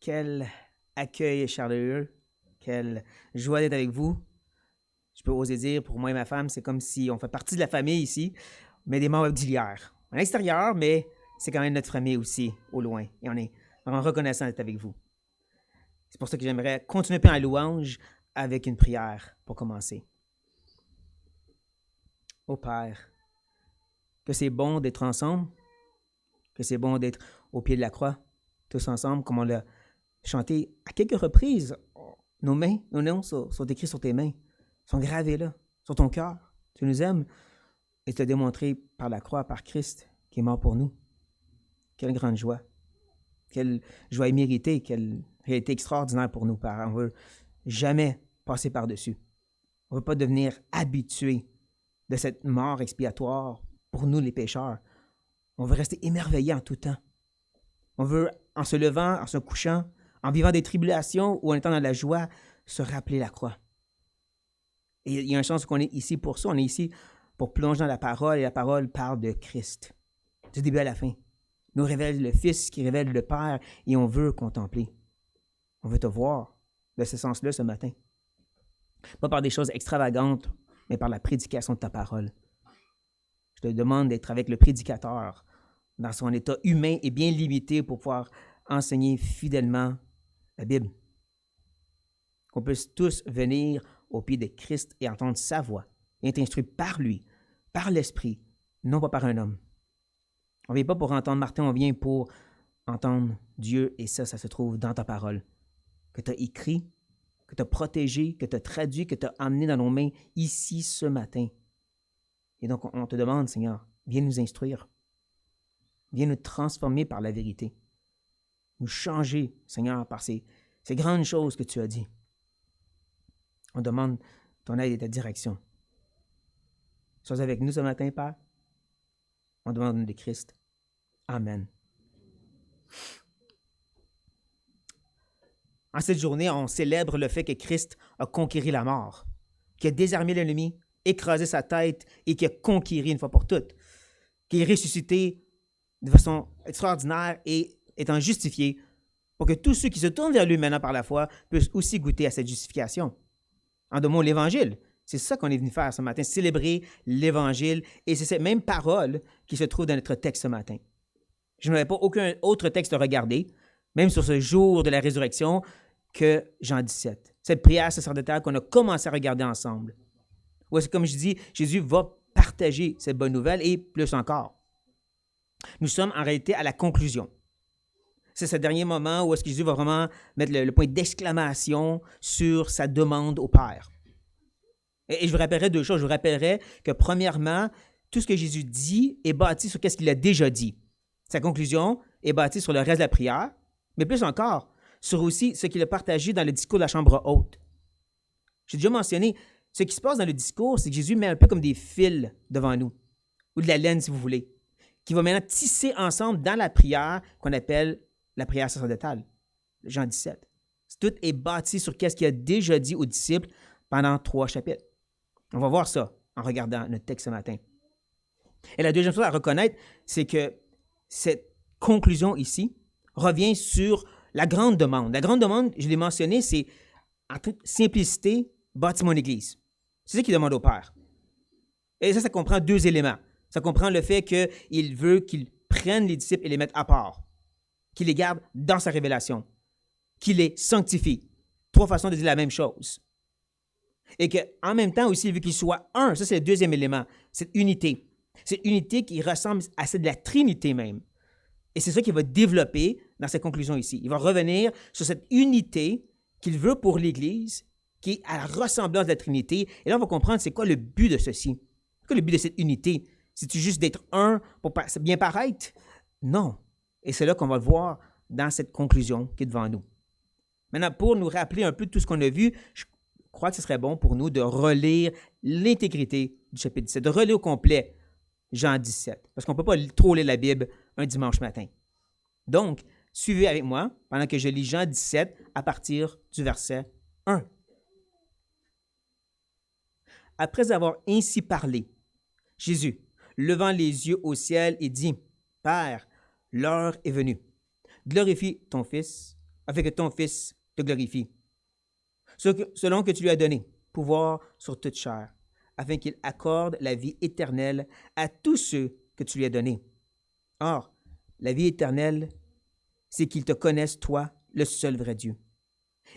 Quel accueil chaleureux, quelle joie d'être avec vous. Je peux oser dire, pour moi et ma femme, c'est comme si on fait partie de la famille ici, mais des membres auxiliaires. À l'extérieur, mais c'est quand même notre famille aussi, au loin. Et on est vraiment reconnaissant d'être avec vous. C'est pour ça que j'aimerais continuer un peu en louange avec une prière pour commencer. Ô Père, que c'est bon d'être ensemble, que c'est bon d'être au pied de la croix, tous ensemble, comme on l'a chanté à quelques reprises. Nos mains, nos noms sont écrits sur tes mains, sont gravés là, sur ton cœur. Tu nous aimes et tu l'as démontré par la croix, par Christ, qui est mort pour nous. Quelle grande joie. Quelle joie imméritée, quelle réalité extraordinaire pour nous, Père. On ne veut jamais passer par-dessus. On ne veut pas devenir habitué de cette mort expiatoire pour nous, les pécheurs. On veut rester émerveillé en tout temps. On veut, en se levant, en se couchant, en vivant des tribulations ou en étant dans la joie, se rappeler la croix. Et il y a une chance qu'on est ici pour ça. On est ici pour plonger dans la parole et la parole parle de Christ, du début à la fin. Nous révèle le Fils qui révèle le Père et on veut contempler. On veut te voir de ce sens-là ce matin. Pas par des choses extravagantes, mais par la prédication de ta parole. Je te demande d'être avec le prédicateur dans son état humain et bien limité pour pouvoir enseigner fidèlement la Bible. Qu'on puisse tous venir au pied de Christ et entendre sa voix et être instruits par lui, par l'Esprit, non pas par un homme. On ne vient pas pour entendre Martin, on vient pour entendre Dieu et ça se trouve dans ta parole, que tu as écrit, que tu as protégé, que tu as traduit, que tu as amené dans nos mains ici ce matin. Et donc, on te demande, Seigneur, viens nous instruire, viens nous transformer par la vérité, nous changer, Seigneur, par ces grandes choses que tu as dit. On demande ton aide et ta direction. Sois avec nous ce matin, Père. On demande au nom de Christ. Amen. En cette journée, on célèbre le fait que Christ a conquéri la mort, qu'il a désarmé l'ennemi, écrasé sa tête et qu'il a conquéri une fois pour toutes, qu'il est ressuscité de façon extraordinaire et étant justifié pour que tous ceux qui se tournent vers lui maintenant par la foi puissent aussi goûter à cette justification. En deux mots, l'Évangile. C'est ça qu'on est venu faire ce matin, célébrer l'Évangile. Et c'est cette même parole qui se trouve dans notre texte ce matin. Je n'avais pas aucun autre texte à regarder, même sur ce jour de la résurrection, que Jean 17. Cette prière sacerdotale qu'on a commencé à regarder ensemble. Où est-ce que, comme je dis, Jésus va partager cette bonne nouvelle et plus encore. Nous sommes en réalité à la conclusion. C'est ce dernier moment où est-ce que Jésus va vraiment mettre le point d'exclamation sur sa demande au Père. Et je vous rappellerai deux choses. Je vous rappellerai que premièrement, tout ce que Jésus dit est bâti sur ce qu'il a déjà dit. Sa conclusion est bâtie sur le reste de la prière, mais plus encore, sur aussi ce qu'il a partagé dans le discours de la chambre haute. J'ai déjà mentionné, ce qui se passe dans le discours, c'est que Jésus met un peu comme des fils devant nous, ou de la laine si vous voulez, qui va maintenant tisser ensemble dans la prière qu'on appelle la prière sacerdotale, Jean 17. Tout est bâti sur ce qu'il a déjà dit aux disciples pendant 3 chapitres. On va voir ça en regardant notre texte ce matin. Et la deuxième chose à reconnaître, c'est que cette conclusion ici revient sur la grande demande. La grande demande, je l'ai mentionné, c'est en toute simplicité, bâtis mon Église. C'est ça qu'il demande au Père. Et ça comprend 2 éléments. Ça comprend le fait qu'il veut qu'il prenne les disciples et les mette à part, qu'il les garde dans sa révélation, qu'il les sanctifie. 3 façons de dire la même chose. Et qu'en même temps aussi, il veut qu'ils soient un. Ça, c'est le deuxième élément, cette unité. Cette unité qui ressemble à celle de la Trinité même. Et c'est ça qu'il va développer dans sa conclusion ici. Il va revenir sur cette unité qu'il veut pour l'Église, qui est à la ressemblance de la Trinité. Et là, on va comprendre c'est quoi le but de ceci. C'est quoi le but de cette unité? C'est-tu juste d'être un pour bien paraître? Non. Et c'est là qu'on va le voir dans cette conclusion qui est devant nous. Maintenant, pour nous rappeler un peu de tout ce qu'on a vu, je crois que ce serait bon pour nous de relire l'intégrité du chapitre 17, de relire au complet Jean 17, parce qu'on ne peut pas trop lire la Bible un dimanche matin. Donc, suivez avec moi pendant que je lis Jean 17 à partir du verset 1. Après avoir ainsi parlé, Jésus, levant les yeux au ciel, et dit, « Père, l'heure est venue. Glorifie ton Fils, afin que ton Fils te glorifie. Selon que tu lui as donné pouvoir sur toute chair, afin qu'il accorde la vie éternelle à tous ceux que tu lui as donnés. Or, la vie éternelle, c'est qu'ils te connaissent, toi, le seul vrai Dieu,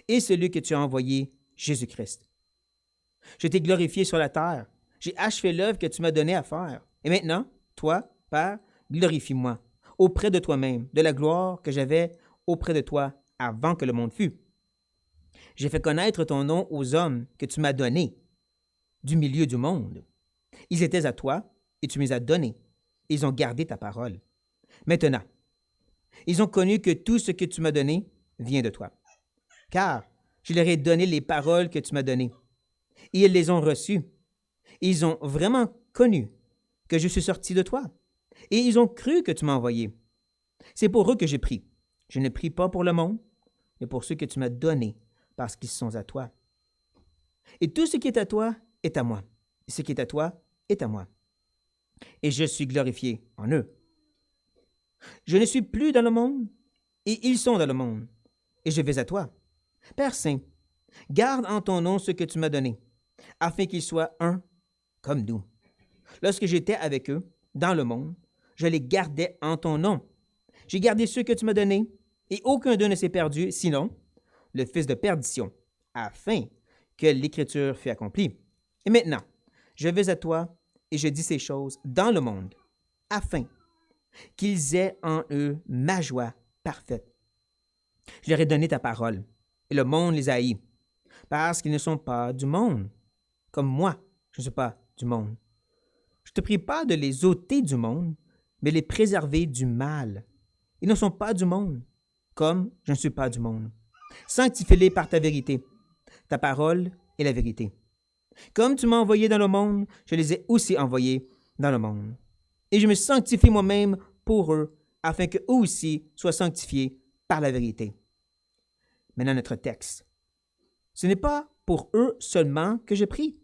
et celui que tu as envoyé, Jésus-Christ. Je t'ai glorifié sur la terre. J'ai achevé l'œuvre que tu m'as donnée à faire. Et maintenant, toi, Père, glorifie-moi auprès de toi-même, de la gloire que j'avais auprès de toi avant que le monde fût. J'ai fait connaître ton nom aux hommes que tu m'as donnés du milieu du monde. Ils étaient à toi et tu me les as donnés. Ils ont gardé ta parole. Maintenant, ils ont connu que tout ce que tu m'as donné vient de toi. Car je leur ai donné les paroles que tu m'as données. Et ils les ont reçues. Ils ont vraiment connu que je suis sorti de toi. Et ils ont cru que tu m'as envoyé. C'est pour eux que j'ai pris. Je ne prie pas pour le monde, mais pour ceux que tu m'as donnés, parce qu'ils sont à toi. Et tout ce qui est à toi est à moi. Et ce qui est à toi est à moi. Et je suis glorifié en eux. Je ne suis plus dans le monde, et ils sont dans le monde. Et je vais à toi. Père Saint, garde en ton nom ce que tu m'as donné, afin qu'ils soient un comme nous. Lorsque j'étais avec eux, dans le monde, je les gardais en ton nom. J'ai gardé ceux que tu m'as donnés, et aucun d'eux ne s'est perdu, sinon le fils de perdition, afin que l'Écriture fût accomplie. Et maintenant, je vais à toi, et je dis ces choses dans le monde, afin qu'ils aient en eux ma joie parfaite. Je leur ai donné ta parole, et le monde les a haïs, parce qu'ils ne sont pas du monde, comme moi, je ne suis pas du monde. Je ne te prie pas de les ôter du monde, mais les préserver du mal. Ils ne sont pas du monde, comme je ne suis pas du monde. Sanctifie-les par ta vérité. Ta parole est la vérité. Comme tu m'as envoyé dans le monde, je les ai aussi envoyés dans le monde. Et je me sanctifie moi-même pour eux, afin qu'eux aussi soient sanctifiés par la vérité. Maintenant, notre texte. Ce n'est pas pour eux seulement que je prie,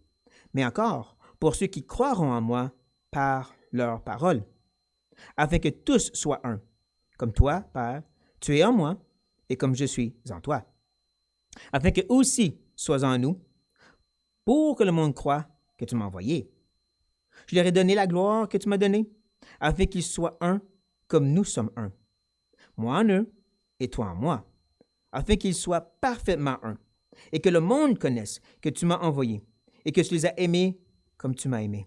mais encore pour ceux qui croiront en moi par leur parole, afin que tous soient un, comme toi, Père, tu es en moi, et comme je suis en toi, afin qu'eux aussi soient en nous, pour que le monde croie que tu m'as envoyé. Je leur ai donné la gloire que tu m'as donnée, afin qu'ils soient un comme nous sommes un. Moi en eux et toi en moi, afin qu'ils soient parfaitement un, et que le monde connaisse que tu m'as envoyé, et que tu les as aimés comme tu m'as aimé.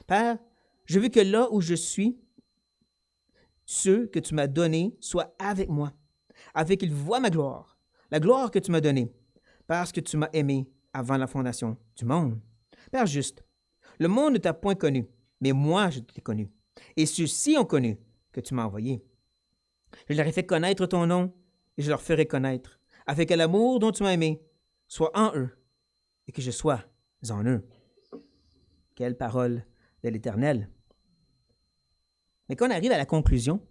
Père, je veux que là où je suis, ceux que tu m'as donnés soient avec moi, afin qu'ils voient ma gloire, la gloire que tu m'as donnée, parce que tu m'as aimé avant la fondation du monde. Père juste, le monde ne t'a point connu, mais moi je t'ai connu, et ceux-ci ont connu que tu m'as envoyé. Je leur ai fait connaître ton nom, et je leur ferai connaître, afin que l'amour dont tu m'as aimé soit en eux, et que je sois en eux. Quelle parole de l'Éternel! Mais quand on arrive à la conclusion,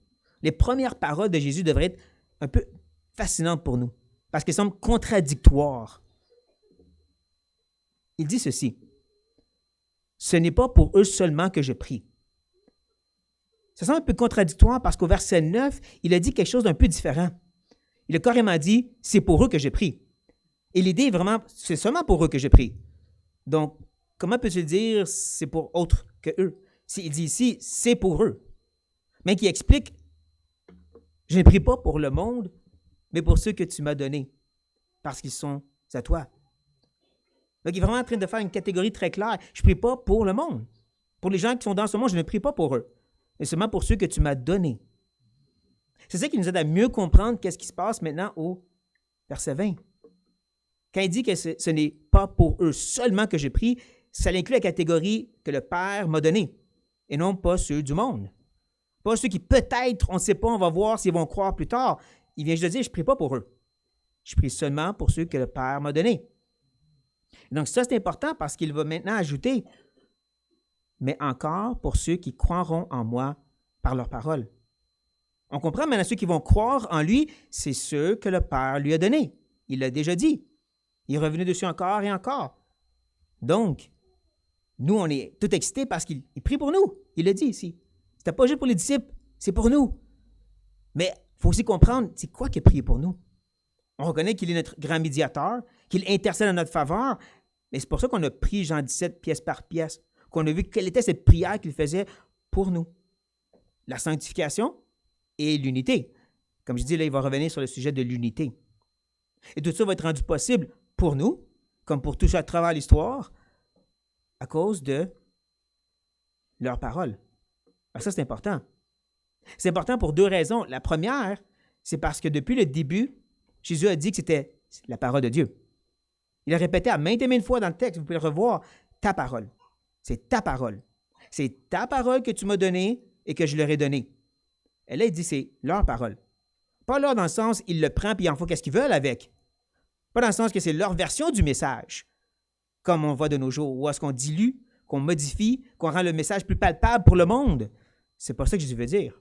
les premières paroles de Jésus devraient être un peu fascinantes pour nous, parce qu'elles semblent contradictoires. Il dit ceci: ce n'est pas pour eux seulement que je prie. Ça semble un peu contradictoire parce qu'au verset 9, il a dit quelque chose d'un peu différent. Il a carrément dit, c'est pour eux que je prie. Et l'idée est vraiment, c'est seulement pour eux que je prie. Donc, comment peux-tu dire c'est pour autres que eux? S'il dit ici, c'est pour eux. Mais qui explique, je ne prie pas pour le monde, mais pour ceux que tu m'as donnés, parce qu'ils sont à toi. Donc, il est vraiment en train de faire une catégorie très claire. Je ne prie pas pour le monde. Pour les gens qui sont dans ce monde, je ne prie pas pour eux, mais seulement pour ceux que tu m'as donnés. C'est ça qui nous aide à mieux comprendre qu'est-ce qui se passe maintenant au verset 20. Quand il dit que ce n'est pas pour eux seulement que je prie, ça inclut la catégorie que le Père m'a donnée, et non pas ceux du monde. Pas ceux qui peut-être, on ne sait pas, on va voir s'ils vont croire plus tard. Il vient juste de dire, je ne prie pas pour eux. Je prie seulement pour ceux que le Père m'a donnés. Donc ça, c'est important parce qu'il va maintenant ajouter, mais encore pour ceux qui croiront en moi par leur parole. On comprend maintenant ceux qui vont croire en lui, c'est ceux que le Père lui a donnés. Il l'a déjà dit. Il est revenu dessus encore et encore. Donc, nous, on est tout excités parce qu'il prie pour nous. Il l'a dit ici. C'était pas juste pour les disciples, c'est pour nous. Mais il faut aussi comprendre, c'est quoi qu'il a prié pour nous? On reconnaît qu'il est notre grand médiateur, qu'il intercède en notre faveur. Mais c'est pour ça qu'on a pris Jean 17 pièce par pièce, qu'on a vu quelle était cette prière qu'il faisait pour nous. La sanctification et l'unité. Comme je dis, là, il va revenir sur le sujet de l'unité. Et tout ça va être rendu possible pour nous, comme pour tout ça à travers l'histoire, à cause de leur parole. Alors ça, c'est important. C'est important pour deux raisons. La première, c'est parce que depuis le début, Jésus a dit que c'était la parole de Dieu. Il a répété à maintes et maintes fois dans le texte, vous pouvez le revoir, ta parole. C'est ta parole. C'est ta parole que tu m'as donnée et que je leur ai donnée. Et là, il dit c'est leur parole. Pas leur dans le sens, ils le prennent et ils en font qu'est-ce qu'ils veulent avec. Pas dans le sens que c'est leur version du message, comme on voit de nos jours, où est-ce qu'on dilue, qu'on modifie, qu'on rend le message plus palpable pour le monde. C'est pas ça que Jésus veut dire.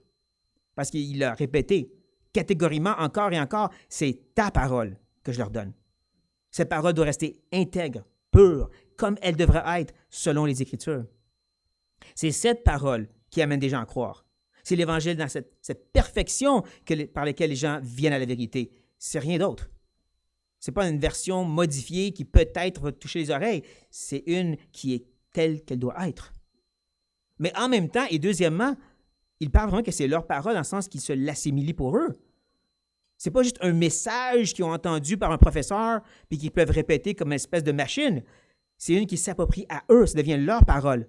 Parce qu'il l'a répété catégoriquement encore et encore, c'est ta parole que je leur donne. Cette parole doit rester intègre, pure, comme elle devrait être selon les Écritures. C'est cette parole qui amène des gens à croire. C'est l'Évangile dans cette perfection par laquelle les gens viennent à la vérité. C'est rien d'autre. Ce n'est pas une version modifiée qui peut-être va toucher les oreilles. C'est une qui est telle qu'elle doit être. Mais en même temps, et deuxièmement, il parle vraiment que c'est leur parole dans le sens qu'ils se l'assimilent pour eux. Ce n'est pas juste un message qu'ils ont entendu par un professeur puis qu'ils peuvent répéter comme une espèce de machine. C'est une qui s'approprie à eux, ça devient leur parole.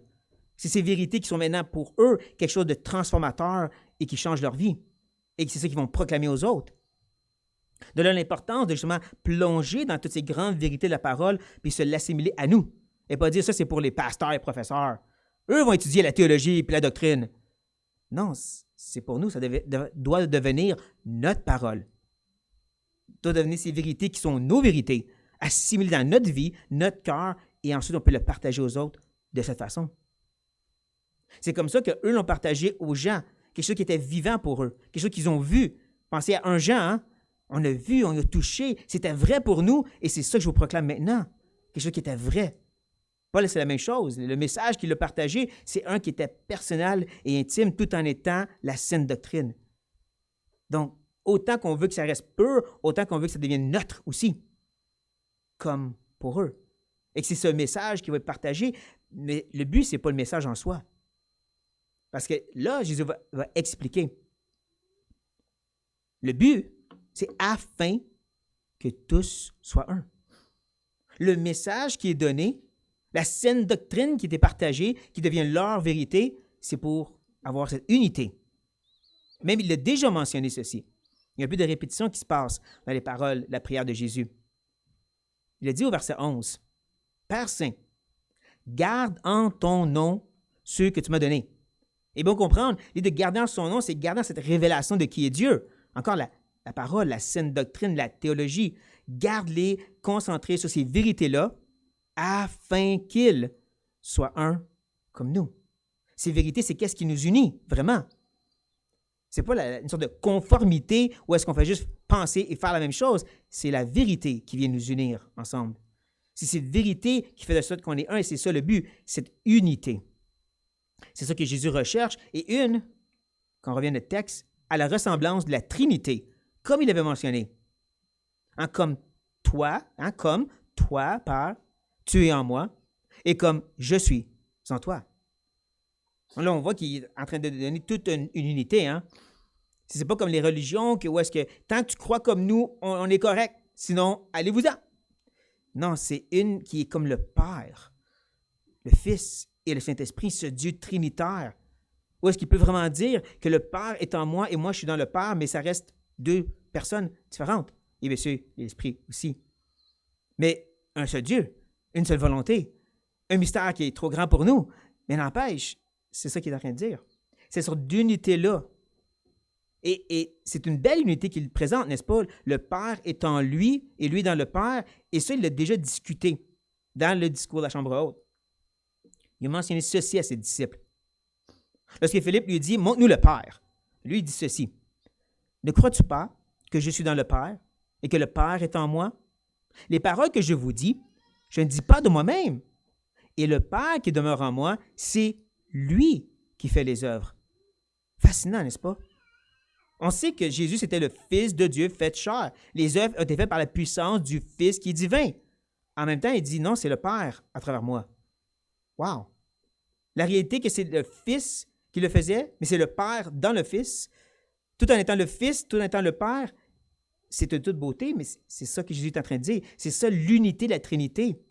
C'est ces vérités qui sont maintenant pour eux quelque chose de transformateur et qui change leur vie. Et c'est ça qu'ils vont proclamer aux autres. De là l'importance de justement plonger dans toutes ces grandes vérités de la parole puis se l'assimiler à nous. Et pas dire ça c'est pour les pasteurs et professeurs. Eux vont étudier la théologie et la doctrine. Non, c'est pour nous, ça doit devenir notre parole. Doit devenir ces vérités qui sont nos vérités, assimilées dans notre vie, notre cœur, et ensuite on peut le partager aux autres de cette façon. C'est comme ça qu'eux l'ont partagé aux gens, quelque chose qui était vivant pour eux, quelque chose qu'ils ont vu. Pensez à un Jean, hein? On a vu, on a touché, c'était vrai pour nous, et c'est ça que je vous proclame maintenant, quelque chose qui était vrai. Paul, c'est la même chose. Le message qu'il a partagé, c'est un qui était personnel et intime tout en étant la saine doctrine. Donc, autant qu'on veut que ça reste pur, autant qu'on veut que ça devienne neutre aussi, comme pour eux. Et que c'est ce message qui va être partagé, mais le but, ce n'est pas le message en soi. Parce que là, Jésus va expliquer. Le but, c'est afin que tous soient un. Le message qui est donné, la saine doctrine qui était partagée, qui devient leur vérité, c'est pour avoir cette unité. Même il a déjà mentionné ceci. Il y a un peu de répétition qui se passe dans les paroles de la prière de Jésus. Il a dit au verset 11, « Père Saint, garde en ton nom ceux que tu m'as donnés. » Et bien comprendre, l'idée de garder en son nom, c'est garder cette révélation de qui est Dieu. Encore la parole, la saine doctrine, la théologie. Garde-les concentrés sur ces vérités-là afin qu'ils soient un comme nous. Ces vérités, c'est qu'est-ce qui nous unit, vraiment. Ce n'est pas une sorte de conformité où est-ce qu'on fait juste penser et faire la même chose. C'est la vérité qui vient nous unir ensemble. C'est cette vérité qui fait de sorte qu'on est un et c'est ça le but, cette unité. C'est ça que Jésus recherche. Et quand on revient à notre texte, à la ressemblance de la Trinité, comme il avait mentionné. Comme toi, Père, tu es en moi, et comme je suis en toi. Là, on voit qu'il est en train de donner toute une unité. Ce n'est pas comme les religions où est-ce que tant que tu crois comme nous, on est correct. Sinon, allez-vous-en. Non, c'est une qui est comme le Père, le Fils et le Saint-Esprit, ce Dieu trinitaire. Où est-ce qu'il peut vraiment dire que le Père est en moi et moi je suis dans le Père, mais ça reste deux personnes différentes. Et bien sûr, l'Esprit aussi. Mais un seul Dieu, une seule volonté, un mystère qui est trop grand pour nous. Mais n'empêche, c'est ça qu'il est en train de dire. C'est cette unité-là. Et c'est une belle unité qu'il présente, n'est-ce pas? Le Père est en lui et lui dans le Père. Et ça, il l'a déjà discuté dans le discours de la Chambre haute. Il a mentionné ceci à ses disciples. Lorsque Philippe lui dit « Montre-nous le Père », lui, il dit ceci. « Ne crois-tu pas que je suis dans le Père et que le Père est en moi? Les paroles que je vous dis, je ne dis pas de moi-même. Et le Père qui demeure en moi, c'est lui qui fait les œuvres. » Fascinant, n'est-ce pas? On sait que Jésus, c'était le Fils de Dieu fait chair. Les œuvres ont été faites par la puissance du Fils qui est divin. En même temps, il dit non, c'est le Père à travers moi. Wow! La réalité que c'est le Fils qui le faisait, mais c'est le Père dans le Fils. Tout en étant le Fils, tout en étant le Père, c'est de toute beauté, mais c'est ça que Jésus est en train de dire. C'est ça l'unité de la Trinité.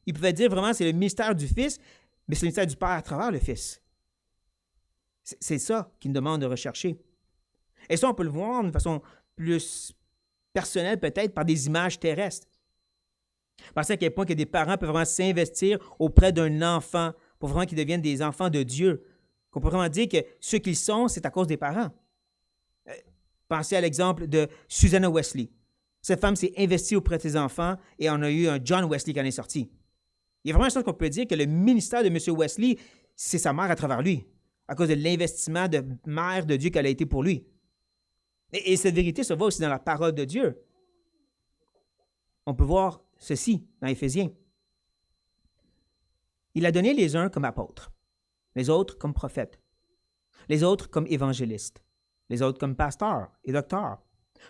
Il pouvait dire vraiment c'est le mystère du Fils, mais c'est le mystère du Père à travers le Fils. C'est ça qu'il nous demande de rechercher. Et ça, on peut le voir d'une façon plus personnelle, peut-être, par des images terrestres. Pensez à quel point que des parents peuvent vraiment s'investir auprès d'un enfant pour vraiment qu'ils deviennent des enfants de Dieu. Qu'on peut vraiment dire que ce qu'ils sont, c'est à cause des parents. Pensez à l'exemple de Susanna Wesley. Cette femme s'est investie auprès de ses enfants et on a eu un John Wesley qui en est sorti. Il y a vraiment une chose qu'on peut dire que le ministère de M. Wesley, c'est sa mère à travers lui, à cause de l'investissement de mère de Dieu qu'elle a été pour lui. Et cette vérité se voit aussi dans la parole de Dieu. On peut voir ceci dans Éphésiens. Il a donné les uns comme apôtres, les autres comme prophètes, les autres comme évangélistes, les autres comme pasteurs et docteurs,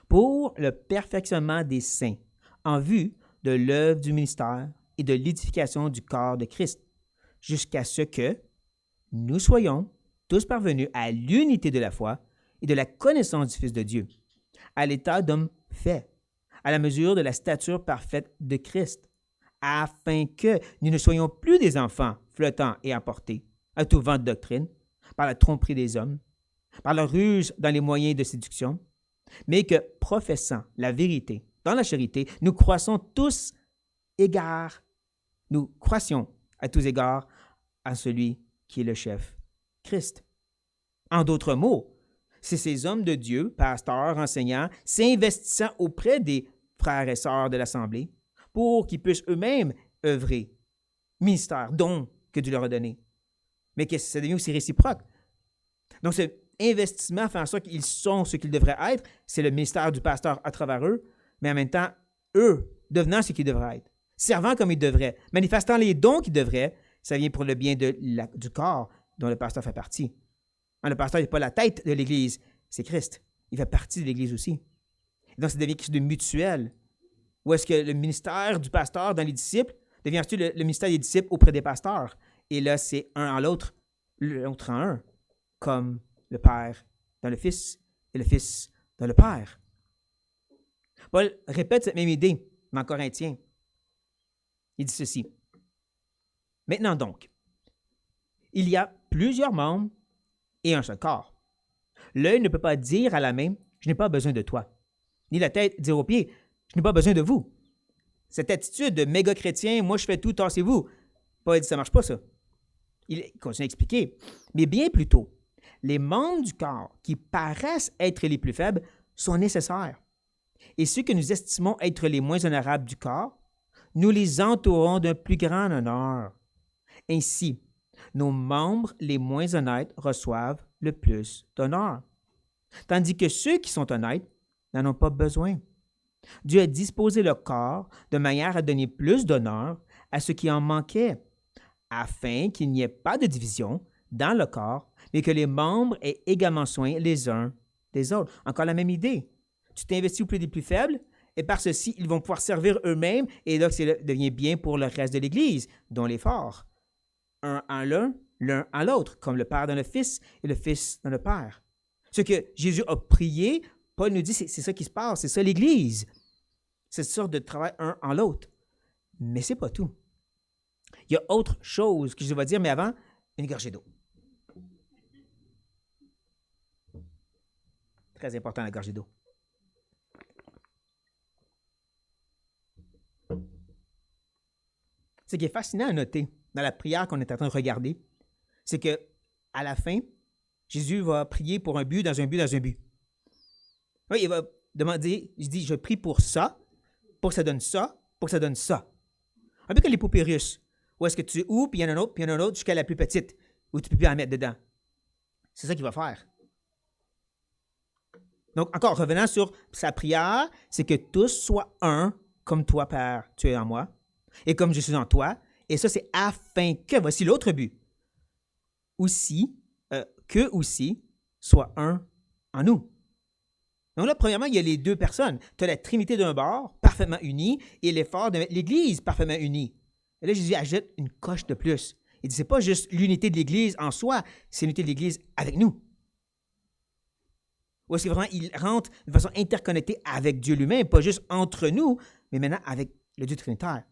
pour le perfectionnement des saints, en vue de l'œuvre du ministère et de l'édification du corps de Christ, jusqu'à ce que nous soyons tous parvenus à l'unité de la foi et de la connaissance du Fils de Dieu, à l'état d'homme fait, à la mesure de la stature parfaite de Christ, afin que nous ne soyons plus des enfants flottants et emportés à tout vent de doctrine, par la tromperie des hommes, par la ruse dans les moyens de séduction, mais que, professant la vérité dans la charité, nous croissions à tous égards à celui qui est le chef, Christ. En d'autres mots, c'est ces hommes de Dieu, pasteurs, enseignants, s'investissant auprès des frères et sœurs de l'Assemblée pour qu'ils puissent eux-mêmes œuvrer, ministère, don que Dieu leur a donné. Mais que ça devient aussi réciproque. Donc, cet investissement fait en sorte qu'ils sont ce qu'ils devraient être. C'est le ministère du pasteur à travers eux, mais en même temps, eux devenant ce qu'ils devraient être, servant comme ils devraient, manifestant les dons qu'ils devraient, ça vient pour le bien du corps dont le pasteur fait partie. Le pasteur n'est pas la tête de l'Église, c'est Christ. Il fait partie de l'Église aussi. Et donc, ça devient quelque chose de mutuel. Où est-ce que le ministère du pasteur dans les disciples devient ensuite le ministère des disciples auprès des pasteurs. Et là, c'est un en l'autre, l'autre en un, comme le Père dans le Fils et le Fils dans le Père. Paul répète cette même idée dans Corinthiens. Il dit ceci. Maintenant donc, il y a plusieurs membres et un seul corps. L'œil ne peut pas dire à la main, je n'ai pas besoin de toi. Ni la tête dire aux pieds, je n'ai pas besoin de vous. Cette attitude de méga chrétien, moi je fais tout, tassez-vous. Paul dit, ça ne marche pas ça. Il continue à expliquer. Mais bien plutôt, les membres du corps qui paraissent être les plus faibles sont nécessaires. Et ceux que nous estimons être les moins honorables du corps, nous les entourons d'un plus grand honneur. Ainsi, nos membres les moins honnêtes reçoivent le plus d'honneur, tandis que ceux qui sont honnêtes n'en ont pas besoin. Dieu a disposé le corps de manière à donner plus d'honneur à ce qui en manquait, afin qu'il n'y ait pas de division dans le corps, mais que les membres aient également soin les uns des autres. Encore la même idée. Tu t'investis auprès des plus faibles, et par ceci, ils vont pouvoir servir eux-mêmes, et donc ça devient bien pour le reste de l'Église, dont les forts. Un en l'un en l'autre, comme le Père dans le Fils et le Fils dans le Père. Ce que Jésus a prié, Paul nous dit, c'est ça qui se passe, c'est ça l'Église. Cette sorte de travail un en l'autre. Mais c'est pas tout. Il y a autre chose que je vais dire, mais avant, une gorgée d'eau. Très important, la gorgée d'eau. Ce qui est fascinant à noter dans la prière qu'on est en train de regarder, c'est que à la fin, Jésus va prier pour un but, dans un but, dans un but. Oui, il va demander, il dit, je prie pour ça, pour que ça donne ça, pour que ça donne ça. Un peu comme les poupées russes, où est-ce que tu ouvres, puis il y en a un autre, puis il y en a un autre, jusqu'à la plus petite, où tu ne peux plus en mettre dedans. C'est ça qu'il va faire. Donc, encore, revenant sur sa prière, c'est que tous soient un, comme toi, Père, tu es en moi, et comme je suis en toi. Et ça, c'est afin que, voici l'autre but, aussi, que aussi, soit un en nous. Donc là, premièrement, il y a les deux personnes. Tu as la Trinité d'un bord, parfaitement unie, et l'effort de mettre l'Église parfaitement unie. Et là, Jésus ajoute une coche de plus. Il dit, c'est pas juste l'unité de l'Église en soi, c'est l'unité de l'Église avec nous. Ou est-ce que vraiment, il rentre de façon interconnectée avec Dieu lui-même, pas juste entre nous, mais maintenant avec le Dieu trinitaire.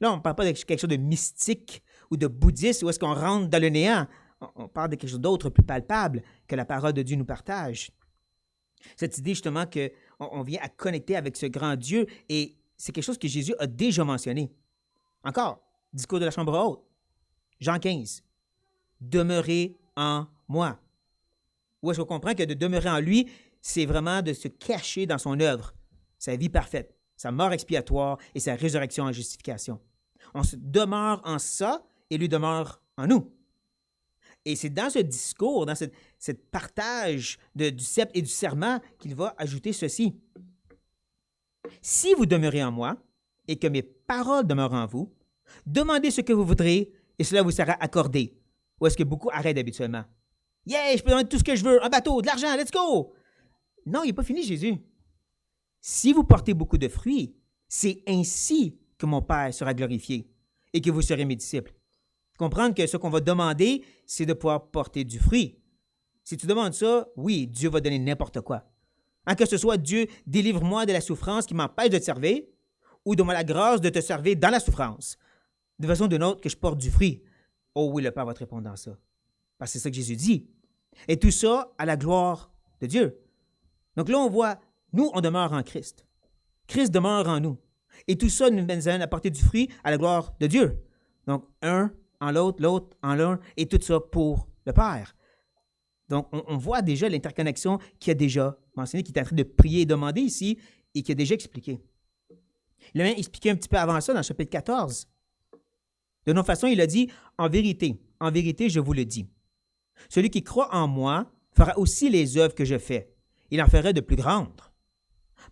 Là, on ne parle pas de quelque chose de mystique ou de bouddhiste, où est-ce qu'on rentre dans le néant. On parle de quelque chose d'autre, plus palpable, que la parole de Dieu nous partage. Cette idée, justement, qu'on vient à connecter avec ce grand Dieu, et c'est quelque chose que Jésus a déjà mentionné. Encore, discours de la chambre haute, Jean 15. Demeurez en moi. Où est-ce qu'on comprend que de demeurer en lui, c'est vraiment de se cacher dans son œuvre, sa vie parfaite, sa mort expiatoire et sa résurrection en justification. On se demeure en ça et lui demeure en nous. Et c'est dans ce discours, dans ce partage du sceptre et du serment qu'il va ajouter ceci. Si vous demeurez en moi et que mes paroles demeurent en vous, demandez ce que vous voudrez et cela vous sera accordé. Ou est-ce que beaucoup arrêtent habituellement? Yeah, je peux demander tout ce que je veux, un bateau, de l'argent, let's go! Non, il n'est pas fini, Jésus. Si vous portez beaucoup de fruits, c'est ainsi que mon Père sera glorifié et que vous serez mes disciples. Comprendre que ce qu'on va demander, c'est de pouvoir porter du fruit. Si tu demandes ça, oui, Dieu va donner n'importe quoi. Que ce soit Dieu, délivre-moi de la souffrance qui m'empêche de te servir, ou donne-moi la grâce de te servir dans la souffrance. De façon ou d'une autre, que je porte du fruit. Oh oui, le Père va te répondre dans ça. Parce que c'est ça que Jésus dit. Et tout ça à la gloire de Dieu. Donc là, on voit, nous, on demeure en Christ. Christ demeure en nous. Et tout ça nous amène à porter du fruit à la gloire de Dieu. Donc, un en l'autre, l'autre en l'un, et tout ça pour le Père. Donc, on voit déjà l'interconnexion qu'il a déjà mentionné, qu'il est en train de prier et demander ici, et qu'il a déjà expliqué. Il a même expliqué un petit peu avant ça, dans le chapitre 14. De notre façon, il a dit, en vérité, je vous le dis, celui qui croit en moi fera aussi les œuvres que je fais. Il en ferait de plus grandes,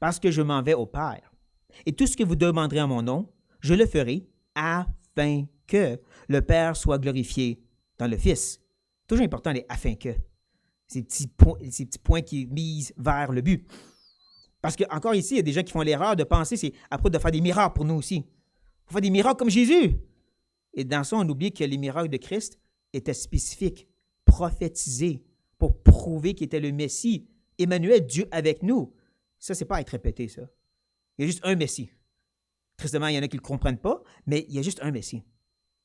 parce que je m'en vais au Père. Et tout ce que vous demanderez en mon nom, je le ferai afin que le Père soit glorifié dans le Fils. Toujours important, les afin que. Ces petits points qui misent vers le but. Parce qu'encore ici, il y a des gens qui font l'erreur de penser c'est à propos de faire des miracles pour nous aussi. Il faut faire des miracles comme Jésus. Et dans ça, on oublie que les miracles de Christ étaient spécifiques, prophétisés, pour prouver qu'il était le Messie, Emmanuel, Dieu avec nous. Ça, c'est pas à être répété, ça. Il y a juste un Messie. Tristement, il y en a qui ne le comprennent pas, mais il y a juste un Messie.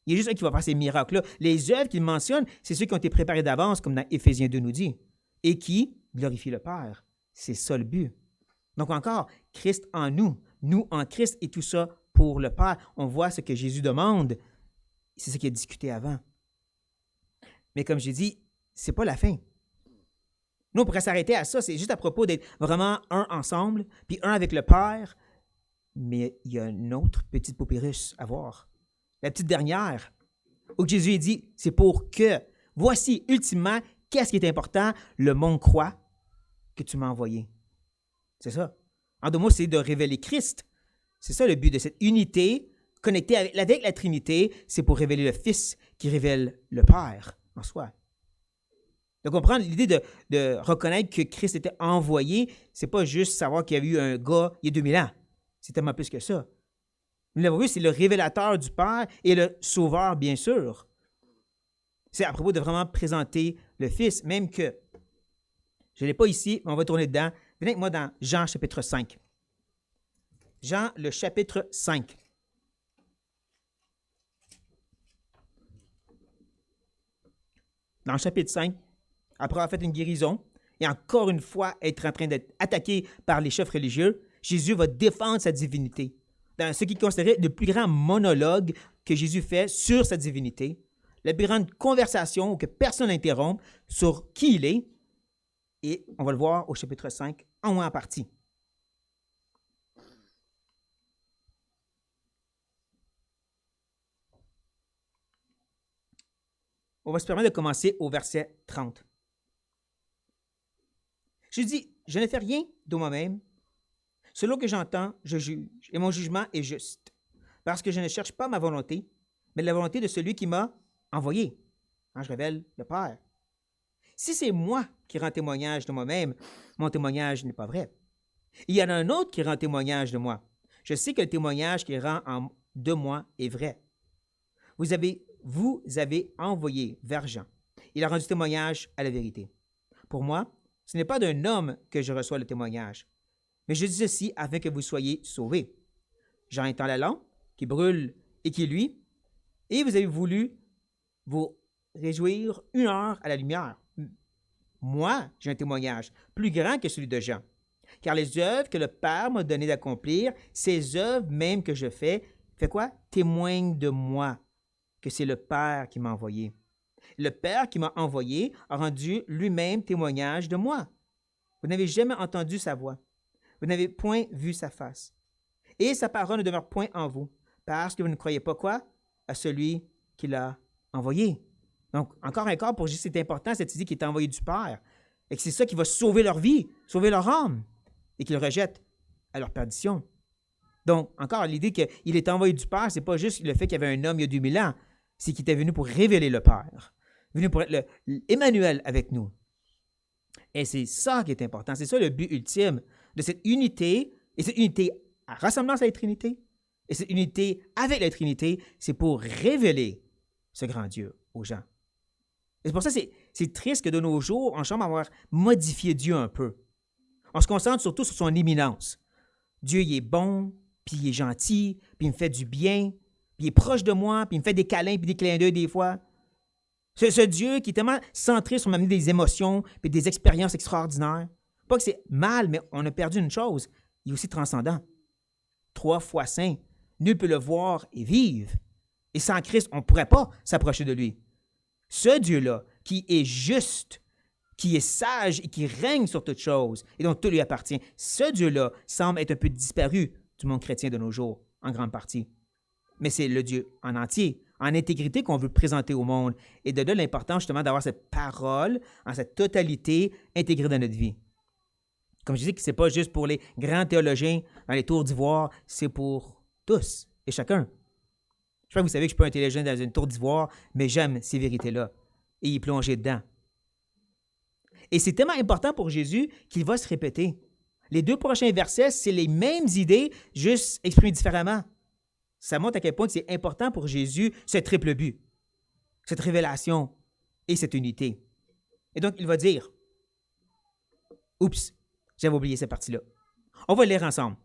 Il y a juste un qui va faire ces miracles-là. Les œuvres qu'il mentionne, c'est ceux qui ont été préparés d'avance, comme dans Éphésiens 2 nous dit, et qui glorifient le Père. C'est ça le but. Donc encore, Christ en nous, nous en Christ, et tout ça pour le Père. On voit ce que Jésus demande. C'est ce qui est discuté avant. Mais comme j'ai dit, c'est pas la fin. Nous, on pourrait s'arrêter à ça. C'est juste à propos d'être vraiment un ensemble, puis un avec le Père. Mais il y a une autre petite poupée russe à voir. La petite dernière, où Jésus dit, c'est pour que, voici, ultimement, qu'est-ce qui est important? Le monde croit que tu m'as envoyé. C'est ça. En deux mots, c'est de révéler Christ. C'est ça le but de cette unité connectée avec la Trinité, c'est pour révéler le Fils qui révèle le Père en soi. De comprendre l'idée de reconnaître que Christ était envoyé, c'est pas juste savoir qu'il y avait eu un gars il y a 2000 ans. C'est tellement plus que ça. Nous l'avons vu, c'est le révélateur du Père et le sauveur, bien sûr. C'est à propos de vraiment présenter le Fils, même que, je ne l'ai pas ici, mais on va tourner dedans. Venez avec moi dans Jean chapitre 5. Jean, le chapitre 5. Dans le chapitre 5, après avoir fait une guérison, et encore une fois être en train d'être attaqué par les chefs religieux, Jésus va défendre sa divinité. Dans ce qui considérait le plus grand monologue que Jésus fait sur sa divinité, la plus grande conversation où que personne n'interrompt sur qui il est, et on va le voir au chapitre 5, en moins en partie. On va se permettre de commencer au verset 30. Je dis, je ne fais rien de moi-même. Selon que j'entends, je juge, et mon jugement est juste, parce que je ne cherche pas ma volonté, mais la volonté de celui qui m'a envoyé. Quand je révèle le Père. Si c'est moi qui rends témoignage de moi-même, mon témoignage n'est pas vrai. Il y en a un autre qui rend témoignage de moi. Je sais que le témoignage qu'il rend de moi est vrai. Vous avez envoyé vers Jean. Il a rendu témoignage à la vérité. Pour moi, ce n'est pas d'un homme que je reçois le témoignage, mais je dis ceci afin que vous soyez sauvés. Jean étant la lampe qui brûle et qui luit, et vous avez voulu vous réjouir 1 heure à la lumière. Moi, j'ai un témoignage plus grand que celui de Jean, car les œuvres que le Père m'a donné d'accomplir, ces œuvres même que je fais quoi? Témoignent de moi, que c'est le Père qui m'a envoyé. Le Père qui m'a envoyé a rendu lui-même témoignage de moi. Vous n'avez jamais entendu sa voix. Vous n'avez point vu sa face. Et sa parole ne demeure point en vous, parce que vous ne croyez pas quoi? À celui qui l'a envoyé. Donc, encore un corps, pour Jésus, c'est important, cette idée qu'il est envoyé du Père, et que c'est ça qui va sauver leur vie, sauver leur âme, et qu'ils rejettent à leur perdition. Donc, encore, l'idée qu'il est envoyé du Père, ce n'est pas juste le fait qu'il y avait un homme il y a 2000 ans, c'est qu'il était venu pour révéler le Père, venu pour être Emmanuel avec nous. Et c'est ça qui est important, c'est ça le but ultime de cette unité, et cette unité à ressemblance à la Trinité, et cette unité avec la Trinité, c'est pour révéler ce grand Dieu aux gens. Et c'est pour ça que c'est triste que de nos jours, on semble avoir modifié Dieu un peu. On se concentre surtout sur son imminence. Dieu, il est bon, puis il est gentil, puis il me fait du bien, puis il est proche de moi, puis il me fait des câlins, puis des clins d'œil des fois. Ce Dieu qui est tellement centré sur m'amener des émotions, puis des expériences extraordinaires. Pas que c'est mal, mais on a perdu une chose. Il est aussi transcendant. 3 fois saint. Nul peut le voir et vivre. Et sans Christ, on ne pourrait pas s'approcher de lui. Ce Dieu-là, qui est juste, qui est sage et qui règne sur toute chose, et dont tout lui appartient, ce Dieu-là semble être un peu disparu du monde chrétien de nos jours, en grande partie. Mais c'est le Dieu en entier, en intégrité qu'on veut présenter au monde. Et de là l'importance justement d'avoir cette parole en cette totalité intégrée dans notre vie. Comme je disais, que ce n'est pas juste pour les grands théologiens dans les tours d'ivoire, c'est pour tous et chacun. Je sais que vous savez que je ne suis pas un théologien dans une tour d'ivoire, mais j'aime ces vérités-là et y plonger dedans. Et c'est tellement important pour Jésus qu'il va se répéter. Les 2 prochains versets, c'est les mêmes idées, juste exprimées différemment. Ça montre à quel point c'est important pour Jésus, ce triple but, cette révélation et cette unité. Et donc, il va dire, oups, j'avais oublié cette partie-là. On va le lire ensemble.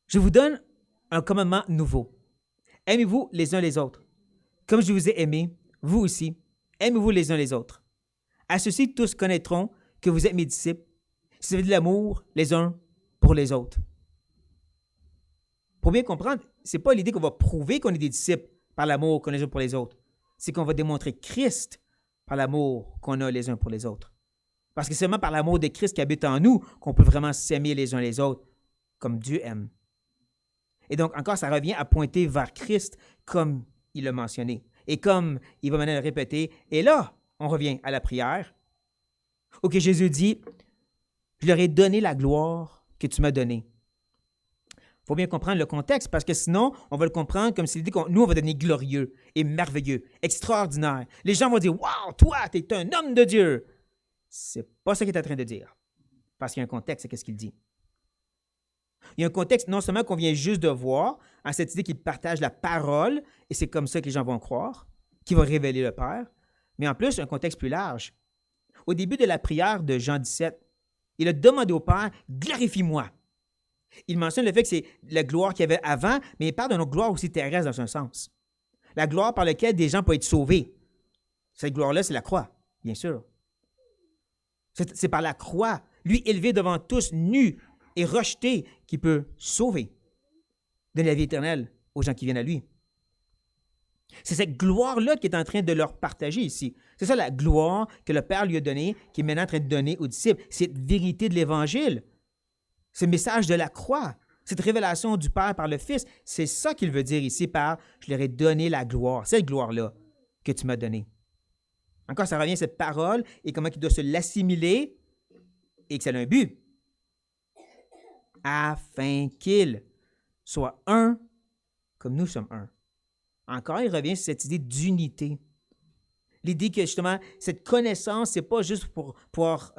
Je vous donne un commandement nouveau. Aimez-vous les uns les autres. Comme je vous ai aimé, vous aussi, aimez-vous les uns les autres. À ceci, tous connaîtront que vous êtes mes disciples, si vous avez de l'amour les uns pour les autres. Pour bien comprendre, ce n'est pas l'idée qu'on va prouver qu'on est des disciples par l'amour qu'on a les uns pour les autres. C'est qu'on va démontrer Christ par l'amour qu'on a les uns pour les autres. Parce que c'est seulement par l'amour de Christ qui habite en nous qu'on peut vraiment s'aimer les uns les autres comme Dieu aime. Et donc, encore, ça revient à pointer vers Christ comme il l'a mentionné. Et comme il va maintenant le répéter. Et là, on revient à la prière, où que Jésus dit, « Je leur ai donné la gloire que tu m'as donnée. » Il faut bien comprendre le contexte, parce que sinon, on va le comprendre comme s'il dit que nous, on va devenir glorieux et merveilleux, extraordinaire. Les gens vont dire, « Wow, toi, tu es un homme de Dieu! » C'est pas ça qu'il est en train de dire, parce qu'il y a un contexte, c'est qu'est-ce qu'il dit. Il y a un contexte non seulement qu'on vient juste de voir, à cette idée qu'il partage la parole, et c'est comme ça que les gens vont croire, qu'il va révéler le Père, mais en plus, un contexte plus large. Au début de la prière de Jean 17, il a demandé au Père, « Glorifie-moi ». Il mentionne le fait que c'est la gloire qu'il y avait avant, mais il parle d'une autre gloire aussi terrestre dans un sens. La gloire par laquelle des gens peuvent être sauvés. Cette gloire-là, c'est la croix, bien sûr. C'est par la croix, lui élevé devant tous, nu et rejeté, qui peut sauver, donner la vie éternelle aux gens qui viennent à lui. C'est cette gloire-là qu'il est en train de leur partager ici. C'est ça la gloire que le Père lui a donnée, qu'il est maintenant en train de donner aux disciples. Cette vérité de l'Évangile, ce message de la croix, cette révélation du Père par le Fils, c'est ça qu'il veut dire ici par « je leur ai donné la gloire », cette gloire-là que tu m'as donnée. Encore, ça revient à cette parole et comment il doit se l'assimiler et que ça a un but. Afin qu'il soit un comme nous sommes un. Encore, il revient sur cette idée d'unité. L'idée que justement, cette connaissance, ce n'est pas juste pour pouvoir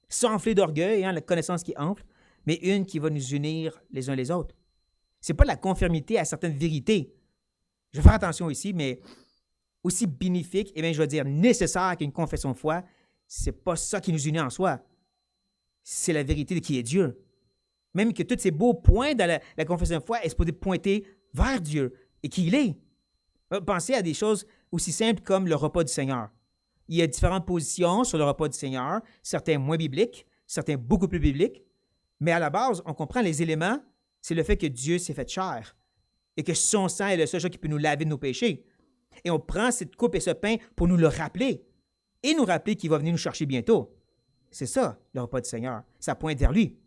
s'enfler d'orgueil, la connaissance qui enfle, mais une qui va nous unir les uns les autres. Ce n'est pas la conformité à certaines vérités. Je vais faire attention ici, mais aussi bénéfique, et bien je vais dire nécessaire qu'une confession de foi, ce n'est pas ça qui nous unit en soi. C'est la vérité de qui est Dieu. Même que tous ces beaux points dans la confession de foi est supposé pointer vers Dieu et qui il est. Pensez à des choses aussi simples comme le repas du Seigneur. Il y a différentes positions sur le repas du Seigneur, certains moins bibliques, certains beaucoup plus bibliques, mais à la base, on comprend les éléments, c'est le fait que Dieu s'est fait chair et que son sang est le seul chose qui peut nous laver de nos péchés. Et on prend cette coupe et ce pain pour nous le rappeler et nous rappeler qu'il va venir nous chercher bientôt. C'est ça, le repas du Seigneur. Ça pointe vers lui.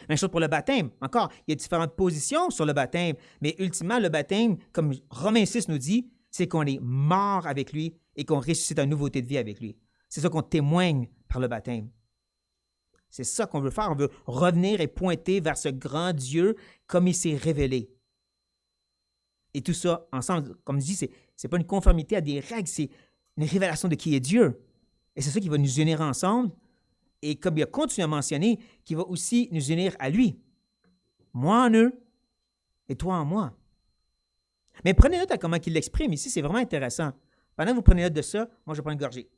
Même chose pour le baptême. Encore, il y a différentes positions sur le baptême, mais ultimement, le baptême, comme Romains 6 nous dit, c'est qu'on est mort avec lui et qu'on ressuscite une nouveauté de vie avec lui. C'est ça qu'on témoigne par le baptême. C'est ça qu'on veut faire. On veut revenir et pointer vers ce grand Dieu comme il s'est révélé. Et tout ça, ensemble, comme je dis, c'est pas une conformité à des règles, c'est une révélation de qui est Dieu. Et c'est ça qui va nous unir ensemble. Et comme il a continué à mentionner, qui va aussi nous unir à lui. Moi en eux et toi en moi. Mais prenez note à comment il l'exprime ici, c'est vraiment intéressant. Pendant que vous prenez note de ça, moi je prends une gorgée.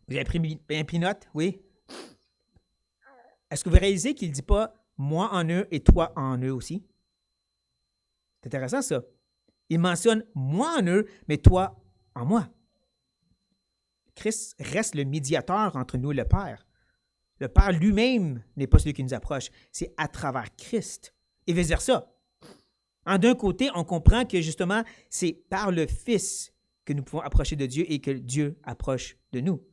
Vous avez pris note, oui? Est-ce que vous réalisez qu'il ne dit pas « moi en eux et toi en eux aussi » ? C'est intéressant, ça. Il mentionne « moi en eux, mais toi en moi ». Christ reste le médiateur entre nous et le Père. Le Père lui-même n'est pas celui qui nous approche, c'est à travers Christ. Et vice-versa. D'un côté, on comprend que justement, c'est par le Fils que nous pouvons approcher de Dieu et que Dieu approche de nous.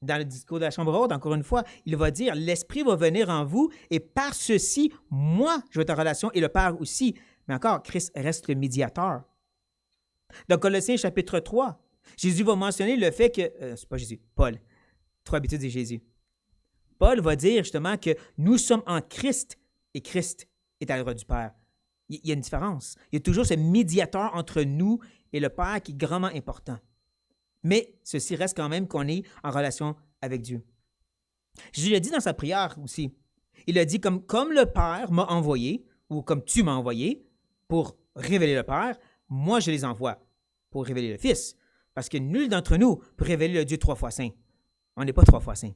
Dans le discours de la Chambre haute, encore une fois, il va dire « L'Esprit va venir en vous et par ceci, moi, je vais être en relation et le Père aussi. » Mais encore, Christ reste le médiateur. Dans Colossiens chapitre 3, Jésus va mentionner le fait que... c'est pas Jésus, Paul. Trop habitué de dire Jésus. Paul va dire justement que nous sommes en Christ et Christ est à la droite du Père. Il y a une différence. Il y a toujours ce médiateur entre nous et le Père qui est grandement important. Mais ceci reste quand même qu'on est en relation avec Dieu. Jésus l'a dit dans sa prière aussi. Il a dit comme le Père m'a envoyé, ou comme tu m'as envoyé, pour révéler le Père, moi je les envoie pour révéler le Fils. Parce que nul d'entre nous peut révéler le Dieu 3 fois saint. On n'est pas 3 fois saint.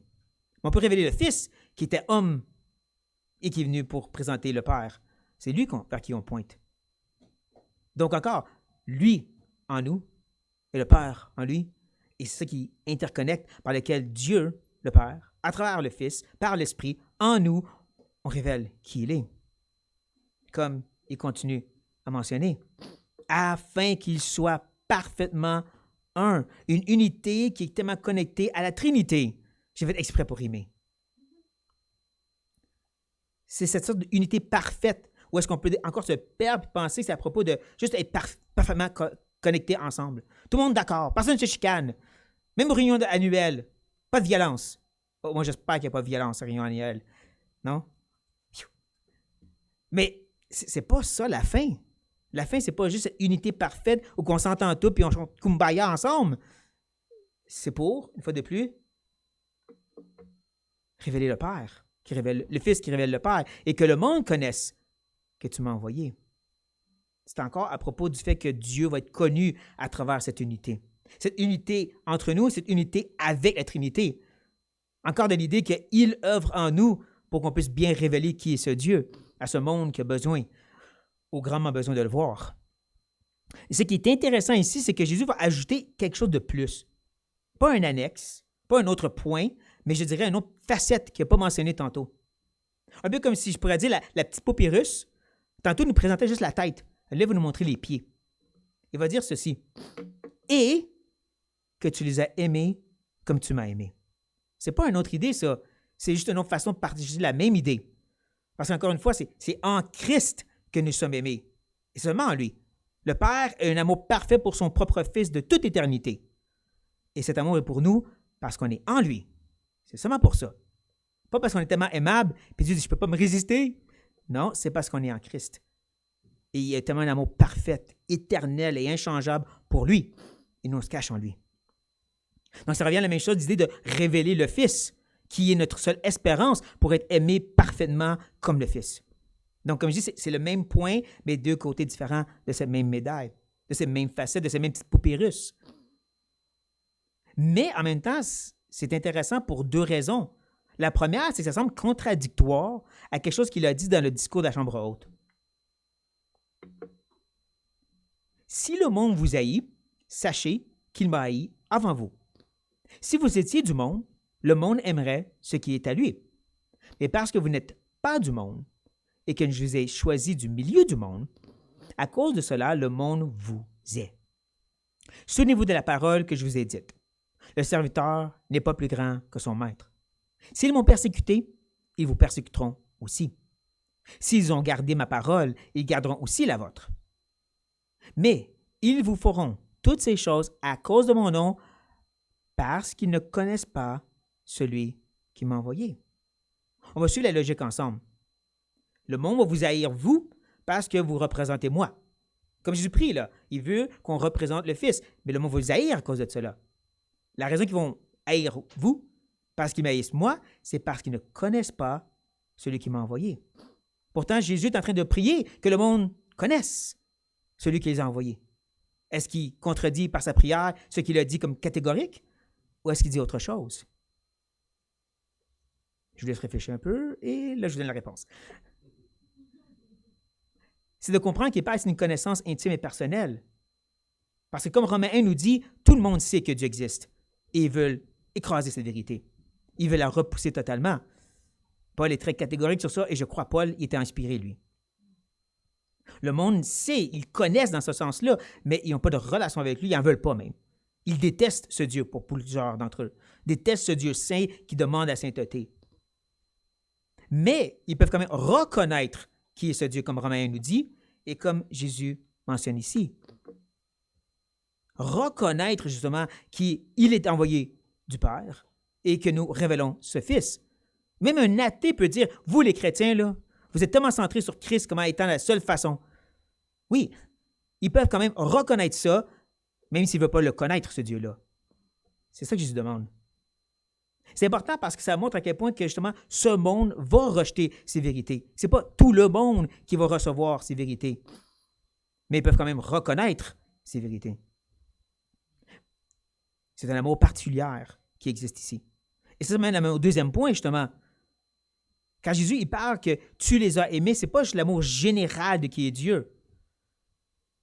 On peut révéler le Fils qui était homme et qui est venu pour présenter le Père. C'est lui vers qui on pointe. Donc encore, lui en nous et le Père en lui. Et c'est ça qui interconnecte par lequel Dieu, le Père, à travers le Fils, par l'Esprit, en nous, on révèle qui il est. Comme il continue à mentionner, afin qu'il soit parfaitement un, une unité qui est tellement connectée à la Trinité. J'ai fait exprès pour rimer. C'est cette sorte d'unité parfaite où est-ce qu'on peut encore se perdre et penser que c'est à propos de juste être parfaitement connectés ensemble. Tout le monde d'accord, personne ne se chicane. Même aux réunions annuelles, pas de violence. Oh, moi, j'espère qu'il n'y a pas de violence aux réunions annuelles. Non? Mais c'est pas ça la fin. La fin, c'est pas juste cette unité parfaite où on s'entend tout et on chante Kumbaya ensemble. C'est pour, une fois de plus, révéler le Père, qui révèle le Fils qui révèle le Père, et que le monde connaisse que tu m'as envoyé. C'est encore à propos du fait que Dieu va être connu à travers cette unité. Cette unité entre nous, cette unité avec la Trinité. Encore de l'idée qu'il œuvre en nous pour qu'on puisse bien révéler qui est ce Dieu à ce monde qui a besoin, ou grandement besoin de le voir. Et ce qui est intéressant ici, c'est que Jésus va ajouter quelque chose de plus. Pas un annexe, pas un autre point, mais je dirais une autre facette qu'il n'a pas mentionnée tantôt. Un peu comme si je pourrais dire la petite papyrus, tantôt il nous présentait juste la tête. Là, il va nous montrer les pieds. Il va dire ceci. Et que tu les as aimés comme tu m'as aimé. Ce n'est pas une autre idée, ça. C'est juste une autre façon de partager la même idée. Parce qu'encore une fois, c'est en Christ que nous sommes aimés. Et seulement en lui. Le Père a un amour parfait pour son propre Fils de toute éternité. Et cet amour est pour nous parce qu'on est en lui. C'est seulement pour ça. Pas parce qu'on est tellement aimable, puis Dieu dit, je ne peux pas me résister. Non, c'est parce qu'on est en Christ. Et il y a tellement un amour parfait, éternel et inchangeable pour lui. Et nous, on se cache en lui. Donc, ça revient à la même chose, l'idée de révéler le Fils, qui est notre seule espérance pour être aimé parfaitement comme le Fils. Donc, comme je dis, c'est le même point, mais deux côtés différents de cette même médaille, de cette même facette, de cette même petite poupée russe. Mais en même temps, c'est intéressant pour deux raisons. La première, c'est que ça semble contradictoire à quelque chose qu'il a dit dans le discours de la Chambre haute. Si le monde vous haït, sachez qu'il m'a haï avant vous. Si vous étiez du monde, le monde aimerait ce qui est à lui. Mais parce que vous n'êtes pas du monde et que je vous ai choisi du milieu du monde, à cause de cela, le monde vous est. Souvenez-vous de la parole que je vous ai dite. Le serviteur n'est pas plus grand que son maître. S'ils m'ont persécuté, ils vous persécuteront aussi. S'ils ont gardé ma parole, ils garderont aussi la vôtre. Mais ils vous feront toutes ces choses à cause de mon nom, parce qu'ils ne connaissent pas celui qui m'a envoyé. On va suivre la logique ensemble. Le monde va vous haïr, vous, parce que vous représentez moi. Comme Jésus-Christ, là, il veut qu'on représente le Fils, mais le monde va vous haïr à cause de cela. La raison qu'ils vont haïr vous, parce qu'ils m'haïssent moi, c'est parce qu'ils ne connaissent pas celui qui m'a envoyé. Pourtant, Jésus est en train de prier que le monde connaisse celui qui les a envoyés. Est-ce qu'il contredit par sa prière ce qu'il a dit comme catégorique, ou est-ce qu'il dit autre chose? Je vous laisse réfléchir un peu, et là, je vous donne la réponse. C'est de comprendre qu'il parle d'une connaissance intime et personnelle. Parce que comme Romains 1 nous dit, tout le monde sait que Dieu existe, et ils veulent écraser cette vérité. Ils veulent la repousser totalement. Paul est très catégorique sur ça, et je crois Paul était inspiré, lui. Le monde sait, ils connaissent dans ce sens-là, mais ils n'ont pas de relation avec lui, ils n'en veulent pas même. Ils détestent ce Dieu, pour plusieurs d'entre eux. Détestent ce Dieu saint qui demande la sainteté. Mais ils peuvent quand même reconnaître qui est ce Dieu, comme Romains nous dit, et comme Jésus mentionne ici. Reconnaître justement qu'il est envoyé du Père et que nous révélons ce Fils. Même un athée peut dire, vous les chrétiens, là, vous êtes tellement centrés sur Christ comme étant la seule façon. Oui, ils peuvent quand même reconnaître ça, même s'ils ne veulent pas le connaître, ce Dieu-là. C'est ça que Jésus demande. C'est important parce que ça montre à quel point que justement, ce monde va rejeter ces vérités. Ce n'est pas tout le monde qui va recevoir ces vérités, mais ils peuvent quand même reconnaître ces vérités. C'est un amour particulier qui existe ici. Et ça mène au deuxième point, justement. Quand Jésus il parle que tu les as aimés, ce n'est pas juste l'amour général de qui est Dieu.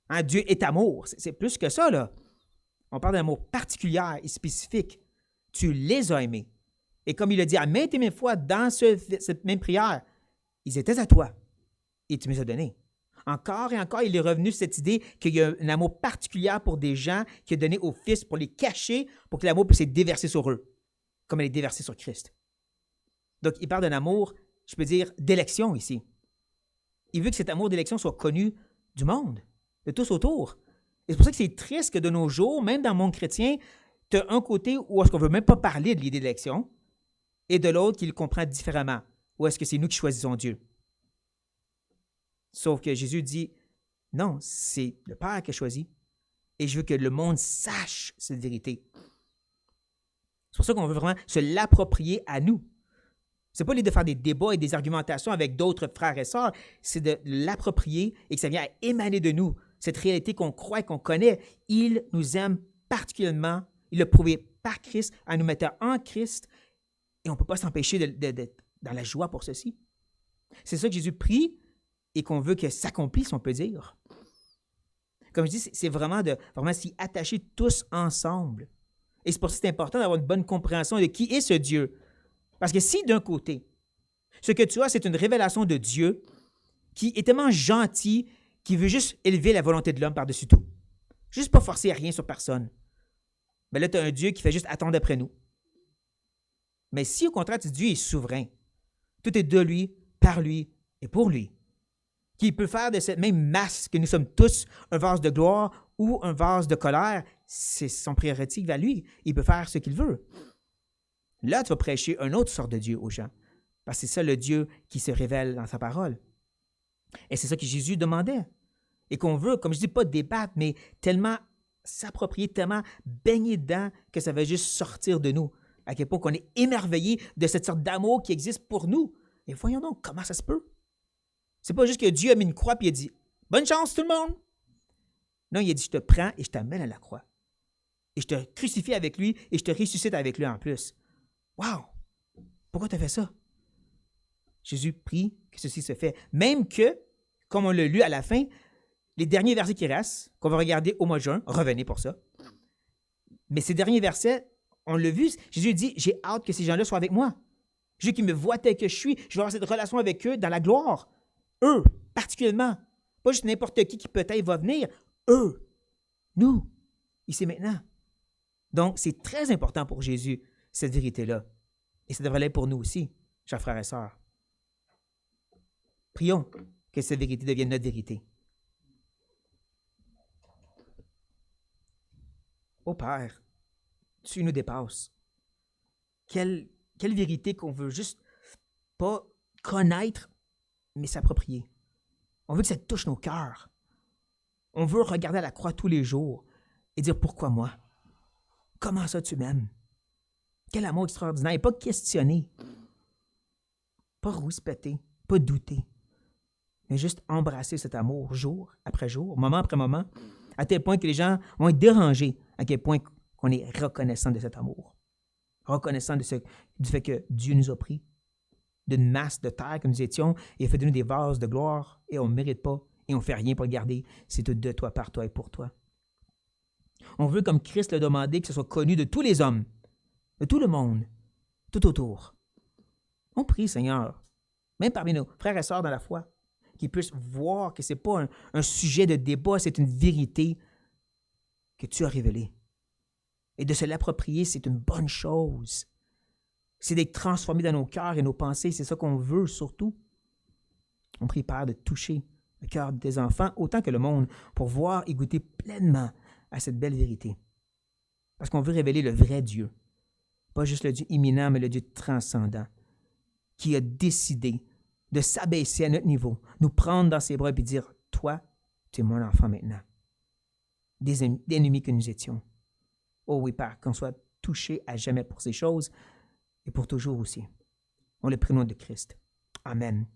Hein, Dieu est amour. C'est plus que ça, là. On parle d'un amour particulier et spécifique. Tu les as aimés. Et comme il a dit à maintes et maintes fois dans cette même prière, ils étaient à toi et tu me les as donnés. Encore et encore, il est revenu sur cette idée qu'il y a un amour particulier pour des gens qui a donné au Fils pour les cacher, pour que l'amour puisse être déversé sur eux, comme elle est déversée sur Christ. Donc, il parle d'un amour, je peux dire, d'élection ici. Il veut que cet amour d'élection soit connu du monde, de tous autour. Et c'est pour ça que c'est triste que de nos jours, même dans le monde chrétien, tu as un côté où est-ce qu'on ne veut même pas parler de l'idée d'élection, et de l'autre qui le comprend différemment. Ou est-ce que c'est nous qui choisissons Dieu? Sauf que Jésus dit, non, c'est le Père qui a choisi. Et je veux que le monde sache cette vérité. C'est pour ça qu'on veut vraiment se l'approprier à nous. Ce n'est pas l'idée de faire des débats et des argumentations avec d'autres frères et sœurs, c'est de l'approprier et que ça vient à émaner de nous. Cette réalité qu'on croit et qu'on connaît, il nous aime particulièrement. Il l'a prouvé par Christ, en nous mettant en Christ, et on ne peut pas s'empêcher d'être dans la joie pour ceci. C'est ça que Jésus prie et qu'on veut que s'accomplisse, on peut dire. Comme je dis, c'est vraiment de vraiment s'y attacher tous ensemble. Et c'est pour ça que c'est important d'avoir une bonne compréhension de qui est ce Dieu. Parce que si d'un côté, ce que tu as, c'est une révélation de Dieu qui est tellement gentil, qui veut juste élever la volonté de l'homme par-dessus tout, juste pas forcer à rien sur personne, bien là, tu as un Dieu qui fait juste attendre après nous. Mais si au contraire, Dieu est souverain, tout est de lui, par lui et pour lui, qui peut faire de cette même masse que nous sommes tous un vase de gloire ou un vase de colère, c'est son prérogative à lui. Il peut faire ce qu'il veut. Là, tu vas prêcher une autre sorte de Dieu aux gens, parce que c'est ça le Dieu qui se révèle dans sa parole. Et c'est ça que Jésus demandait. et qu'on veut, comme je dis, pas débattre, mais tellement s'approprier, tellement baigner dedans que ça va juste sortir de nous. À quel point qu'on est émerveillé de cette sorte d'amour qui existe pour nous. Et voyons donc comment ça se peut. C'est pas juste que Dieu a mis une croix et il a dit « Bonne chance tout le monde! » Non, il a dit « Je te prends et je t'amène à la croix. Et je te crucifie avec lui et je te ressuscite avec lui en plus. » Wow! Pourquoi tu as fait ça? Jésus prie que ceci se fait. Même que, comme on l'a lu à la fin, les derniers versets qui restent, qu'on va regarder au mois de juin, revenez pour ça. Mais ces derniers versets, on l'a vu, Jésus dit « J'ai hâte que ces gens-là soient avec moi. Je veux qu'ils me voient tel que je suis. Je veux avoir cette relation avec eux dans la gloire. Eux, particulièrement. Pas juste n'importe qui peut-être va venir. Eux. Nous. Ici maintenant. » Donc, c'est très important pour Jésus, cette vérité-là. Et ça devrait l'être pour nous aussi, chers frères et sœurs. Prions que cette vérité devienne notre vérité. Ô Père, tu nous dépasses. Quelle vérité qu'on veut juste pas connaître, mais s'approprier. On veut que ça touche nos cœurs. On veut regarder à la croix tous les jours et dire « Pourquoi moi? Comment ça tu m'aimes? » Quel amour extraordinaire. Et pas questionner, pas rouspéter, pas douter, mais juste embrasser cet amour jour après jour, moment après moment, à tel point que les gens vont être dérangés, à quel point qu'on est reconnaissant de cet amour. Reconnaissant du fait que Dieu nous a pris d'une masse de terre que nous étions et a fait de nous des vases de gloire et on ne mérite pas et on ne fait rien pour le garder. C'est tout de toi, par toi et pour toi. On veut, comme Christ l'a demandé, que ce soit connu de tous les hommes, de tout le monde, tout autour. On prie, Seigneur, même parmi nos frères et sœurs dans la foi, qu'ils puissent voir que ce n'est pas un sujet de débat, c'est une vérité que tu as révélée. Et de se l'approprier, c'est une bonne chose. C'est d'être transformé dans nos cœurs et nos pensées, c'est ça qu'on veut surtout. On prie, Père, de toucher le cœur des enfants autant que le monde pour voir et goûter pleinement à cette belle vérité. Parce qu'on veut révéler le vrai Dieu. Pas juste le Dieu imminent, mais le Dieu transcendant qui a décidé de s'abaisser à notre niveau, nous prendre dans ses bras et dire « Toi, tu es mon enfant maintenant. » Des ennemis que nous étions. Oh oui, Père, qu'on soit touché à jamais pour ces choses et pour toujours aussi. On le prie au nom de Christ. Amen.